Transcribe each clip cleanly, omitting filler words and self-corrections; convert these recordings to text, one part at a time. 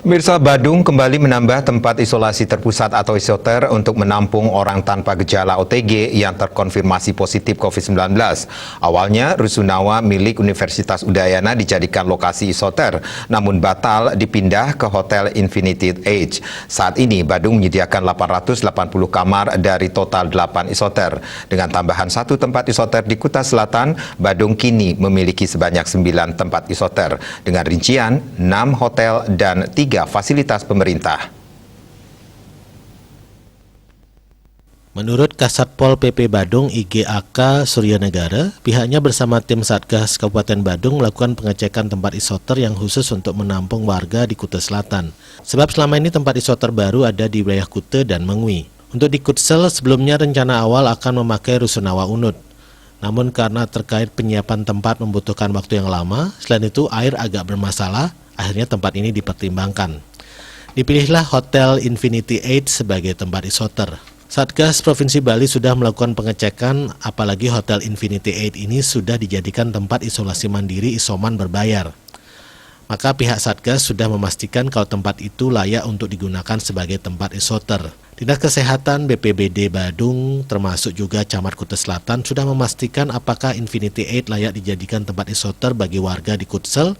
Pemirsa, Badung kembali menambah tempat isolasi terpusat atau isoter untuk menampung orang tanpa gejala OTG yang terkonfirmasi positif COVID-19. Awalnya, Rusunawa milik Universitas Udayana dijadikan lokasi isoter, namun batal dipindah ke Hotel Infinity Age. Saat ini, Badung menyediakan 880 kamar dari total 8 isoter. Dengan tambahan 1 tempat isoter di Kuta Selatan, Badung kini memiliki sebanyak 9 tempat isoter, dengan rincian 6 hotel dan 3 fasilitas pemerintah. Menurut Kasatpol PP Badung IGAK Suryanegara, pihaknya bersama tim Satgas Kabupaten Badung melakukan pengecekan tempat isoter yang khusus untuk menampung warga di Kuta Selatan. Sebab selama ini tempat isoter baru ada di wilayah Kuta dan Mengwi. Untuk di Kutsel, sebelumnya rencana awal akan memakai Rusunawa Unut. Namun karena terkait penyiapan tempat membutuhkan waktu yang lama, selain itu air agak bermasalah, akhirnya tempat ini dipertimbangkan. Dipilihlah Hotel Infinity Age sebagai tempat isoter. Satgas Provinsi Bali sudah melakukan pengecekan, apalagi Hotel Infinity Age ini sudah dijadikan tempat isolasi mandiri isoman berbayar. Maka pihak Satgas sudah memastikan kalau tempat itu layak untuk digunakan sebagai tempat isoter. Dinas Kesehatan BPBD Badung termasuk juga Camat Kuta Selatan sudah memastikan apakah Infinity Age layak dijadikan tempat isoter bagi warga di Kutsel,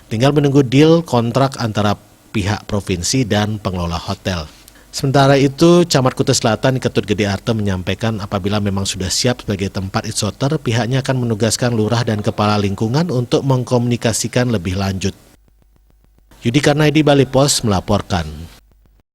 tinggal menunggu deal kontrak antara pihak provinsi dan pengelola hotel. Sementara itu, Camat Kuta Selatan Ketut Gede Arte menyampaikan apabila memang sudah siap sebagai tempat isoter, pihaknya akan menugaskan lurah dan kepala lingkungan untuk mengkomunikasikan lebih lanjut. Yudi Karnaidi, Bali Pos melaporkan.